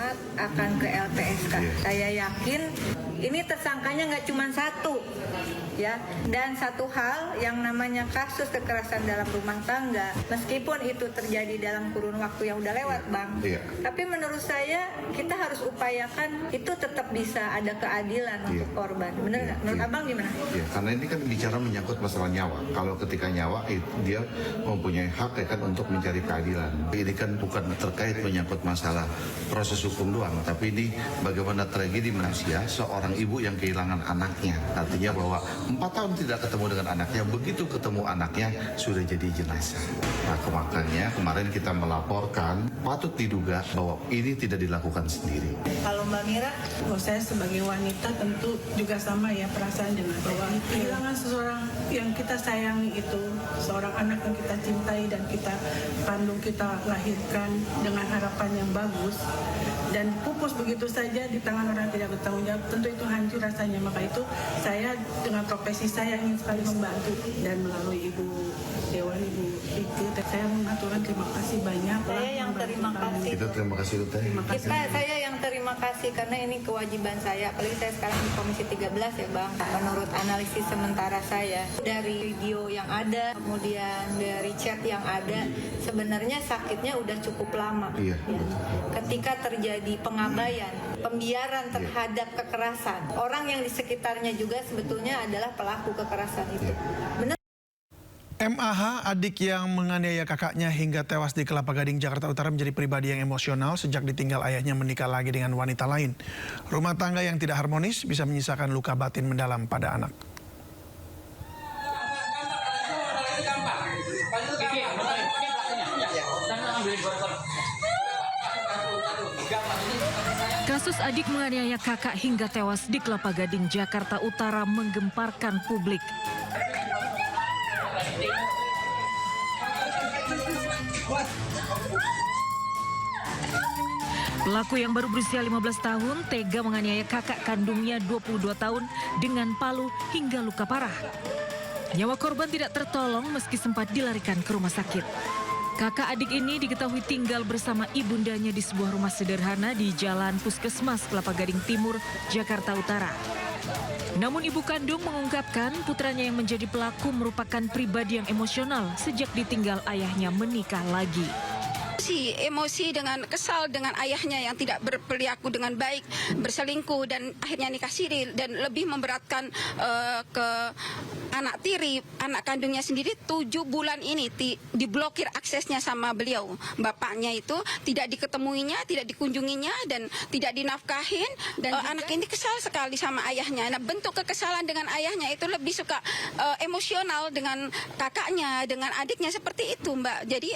saat akan ke LPSK. Saya yakin ini tersangkanya nggak cuma satu, ya. Dan satu hal yang namanya kasus kekerasan dalam rumah tangga, meskipun itu terjadi dalam kurun waktu yang udah lewat, Bang. Tapi menurut saya kita harus upayakan itu tetap bisa ada keadilan untuk korban. Bener nggak? Menurut Abang gimana? Ya, karena ini kan bicara menyangkut masalah nyawa. Kalau ketika nyawa dia mempunyai hak ya kan untuk mencari keadilan. Ini kan bukan terkait menyangkut masalah proses hukum doang, tapi ini bagaimana tragedi manusia seorang ibu yang kehilangan anaknya. Artinya bahwa 4 tahun tidak ketemu dengan anaknya, begitu ketemu anaknya sudah jadi jenazah. Nah, makanya kemarin kita melaporkan patut diduga bahwa ini tidak dilakukan sendiri. Kalau Mbak Mira, saya sebagai wanita tentu juga sama ya perasaan dengan bahwa kehilangan seseorang yang kita sayangi itu, seorang anak yang kita cintai dan kita kandung, kita lahirkan dengan harapan yang bagus dan pupus begitu saja di tangan orang yang tidak bertanggung jawab, tentu itu hancur rasanya. Maka itu saya dengan profesi saya ingin sekali membantu, dan melalui Ibu Dewan, Ibu Iki, saya mengaturkan terima kasih banyak. Saya yang terima kasih. Kita terima kasih Teh. Saya yang terima kasih karena ini kewajiban saya. Apalagi saya sekarang di Komisi 13 ya, Bang. Menurut analisis sementara saya dari video yang ada, kemudian dari chat yang ada, sebenarnya sakitnya udah cukup lama. Iya. Ya. Ketika terjadi pengabaian, pembiaran terhadap kekerasan, orang yang di sekitarnya juga sebetulnya adalah pelaku kekerasan itu. Benar. MAH, adik yang menganiaya kakaknya hingga tewas di Kelapa Gading, Jakarta Utara menjadi pribadi yang emosional sejak ditinggal ayahnya menikah lagi dengan wanita lain. Rumah tangga yang tidak harmonis bisa menyisakan luka batin mendalam pada anak. Kasus adik menganiaya kakak hingga tewas di Kelapa Gading, Jakarta Utara menggemparkan publik. Pelaku yang baru berusia 15 tahun tega menganiaya kakak kandungnya 22 tahun dengan palu hingga luka parah. Nyawa korban tidak tertolong meski sempat dilarikan ke rumah sakit. Kakak adik ini diketahui tinggal bersama ibundanya di sebuah rumah sederhana di Jalan Puskesmas, Kelapa Gading Timur, Jakarta Utara. Namun ibu kandung mengungkapkan putranya yang menjadi pelaku merupakan pribadi yang emosional sejak ditinggal ayahnya menikah lagi. Emosi dengan kesal dengan ayahnya yang tidak berperilaku dengan baik, berselingkuh dan akhirnya nikah siri, dan lebih memberatkan ke anak tiri, anak kandungnya sendiri 7 bulan ini diblokir aksesnya sama beliau. Bapaknya itu tidak diketemuinya, tidak dikunjunginya dan tidak dinafkahin, dan anak ini kesal sekali sama ayahnya. Nah, bentuk kekesalan dengan ayahnya itu lebih suka emosional dengan kakaknya, dengan adiknya, seperti itu, Mbak. Jadi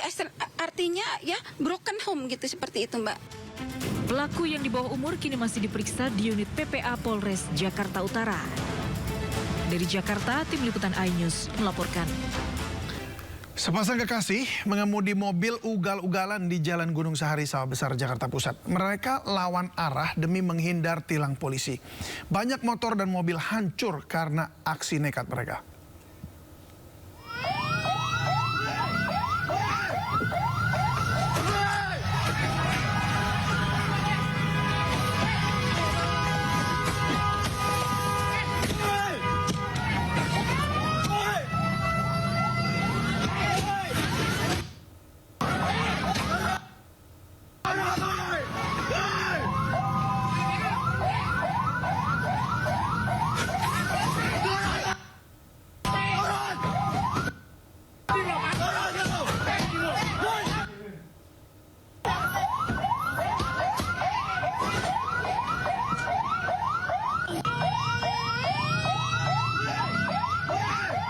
artinya ya broken home gitu, seperti itu, Mbak. Pelaku yang di bawah umur kini masih diperiksa di unit PPA Polres Jakarta Utara. Dari Jakarta, Tim Liputan iNews melaporkan. Sepasang kekasih mengemudi mobil ugal-ugalan di Jalan Gunung Sahari, Sawah Besar, Jakarta Pusat. Mereka lawan arah demi menghindar tilang polisi. Banyak motor dan mobil hancur karena aksi nekat mereka.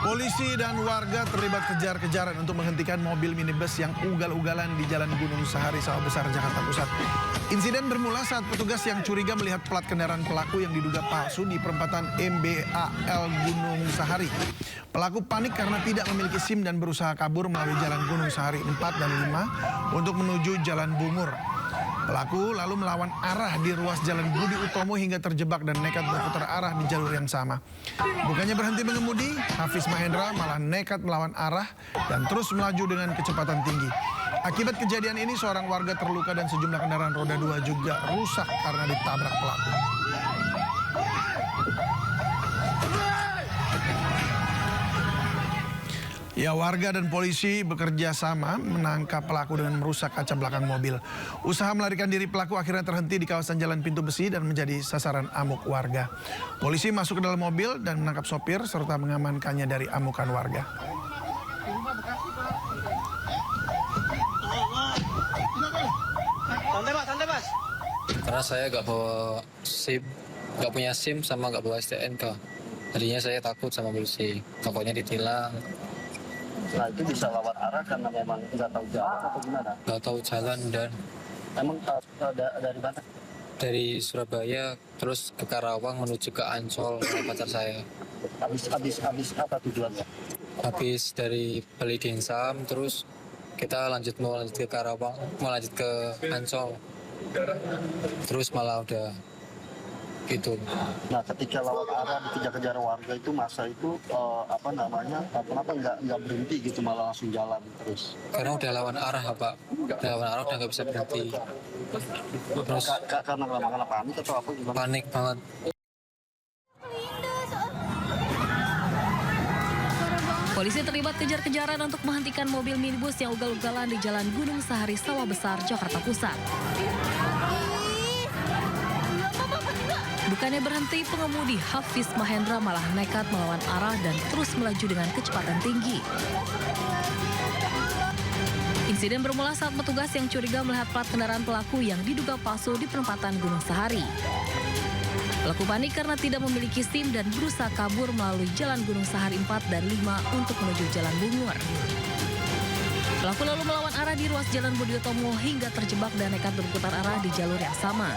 Polisi dan warga terlibat kejar-kejaran untuk menghentikan mobil minibus yang ugal-ugalan di Jalan Gunung Sahari, Sawah Besar, Jakarta Pusat. Insiden bermula saat petugas yang curiga melihat plat kendaraan pelaku yang diduga palsu di perempatan MBAL Gunung Sahari. Pelaku panik karena tidak memiliki SIM dan berusaha kabur melalui Jalan Gunung Sahari 4 dan 5 untuk menuju Jalan Bungur. Pelaku lalu melawan arah di ruas Jalan Budi Utomo hingga terjebak dan nekat berputar arah di jalur yang sama. Bukannya berhenti mengemudi, Hafiz Mahendra malah nekat melawan arah dan terus melaju dengan kecepatan tinggi. Akibat kejadian ini seorang warga terluka dan sejumlah kendaraan roda 2 juga rusak karena ditabrak pelaku. Ya, warga dan polisi bekerja sama menangkap pelaku dengan merusak kaca belakang mobil. Usaha melarikan diri pelaku akhirnya terhenti di kawasan Jalan Pintu Besi dan menjadi sasaran amuk warga. Polisi masuk ke dalam mobil dan menangkap sopir serta mengamankannya dari amukan warga. Santai mas. Karena saya nggak bawa SIM, nggak punya SIM sama nggak bawa STNK. Tadinya saya takut sama polisi, takutnya ditilang. Nah itu bisa lewat arah karena memang nggak tahu jalan atau gimana? Nggak tahu jalan dan Emang dari mana? dari Surabaya terus ke Karawang menuju ke Ancol sama pacar saya. Habis apa tujuannya? Habis dari Bali Densam terus kita mau lanjut ke Karawang, mau lanjut ke Ancol. Terus malah udah gitu. Nah ketika lewat arah dikejar-kejar warga itu masa itu kenapa nggak berhenti gitu malah langsung jalan terus? Karena udah lawan arah Pak, udah lawan arah udah nggak bisa berhenti. Terus Karena panik atau apa gimana? panik banget. Polisi terlibat kejar-kejaran untuk menghentikan mobil minibus yang ugal-ugalan di Jalan Gunung Sahari, Sawah Besar, Jakarta Pusat. Bukannya berhenti, pengemudi Hafiz Mahendra malah nekat melawan arah dan terus melaju dengan kecepatan tinggi. Insiden bermula saat petugas yang curiga melihat plat kendaraan pelaku yang diduga palsu di perempatan Gunung Sahari. Pelaku panik karena tidak memiliki SIM dan berusaha kabur melalui Jalan Gunung Sahari 4 dan 5 untuk menuju Jalan Bungur. Pelaku lalu melawan arah di ruas Jalan Budiotomo hingga terjebak dan nekat berputar arah di jalur yang sama.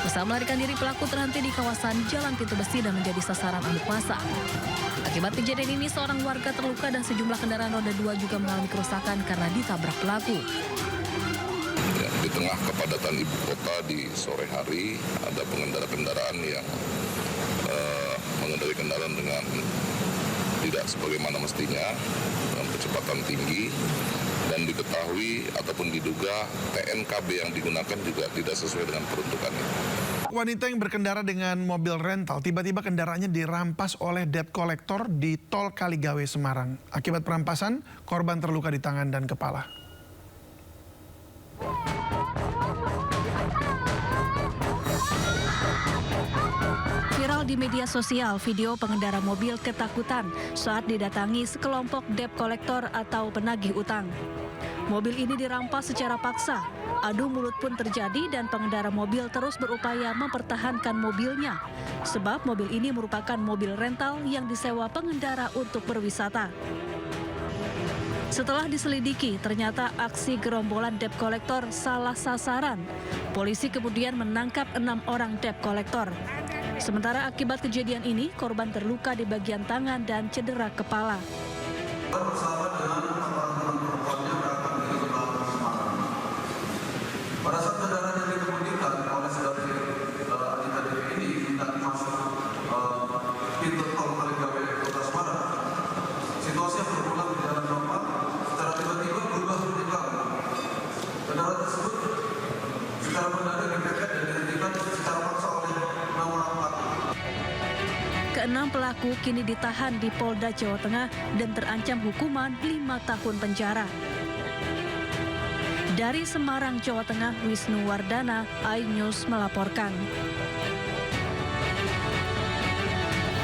Usaha melarikan diri pelaku terhenti di kawasan Jalan Pintu Besi dan menjadi sasaran amuk massa. Akibat kejadian ini, seorang warga terluka dan sejumlah kendaraan roda 2 juga mengalami kerusakan karena ditabrak pelaku. Ya, di tengah kepadatan ibu kota di sore hari, ada pengendara kendaraan yang mengendarai kendaraan dengan tidak sebagaimana mestinya, dengan kecepatan tinggi, dan diketahui ataupun diduga TNKB yang digunakan juga tidak sesuai dengan peruntukannya. Wanita yang berkendara dengan mobil rental tiba-tiba kendaraannya dirampas oleh debt collector di Tol Kaligawe, Semarang. Akibat perampasan, korban terluka di tangan dan kepala. Viral di media sosial video pengendara mobil ketakutan saat didatangi sekelompok debt collector atau penagih utang. Mobil ini dirampas secara paksa. Adu mulut pun terjadi dan pengendara mobil terus berupaya mempertahankan mobilnya. Sebab mobil ini merupakan mobil rental yang disewa pengendara untuk berwisata. Setelah diselidiki, ternyata aksi gerombolan debt collector salah sasaran. Polisi kemudian menangkap 6 orang debt collector. Sementara akibat kejadian ini, korban terluka di bagian tangan dan cedera kepala. Pada saat kendaraan yang dikemudikan oleh saudari Anita Dewi ini hendak masuk pintu tol Kaligawe Kota Semarang, situasi yang berulang di jalan normal secara tiba-tiba berubah vertikal. Kendaraan tersebut secara mendadak dipepet dan dihentikan secara paksa oleh 6 orang pelaku. Keenam pelaku kini ditahan di Polda Jawa Tengah dan terancam hukuman 5 tahun penjara. Dari Semarang, Jawa Tengah, Wisnu Wardana, iNews melaporkan.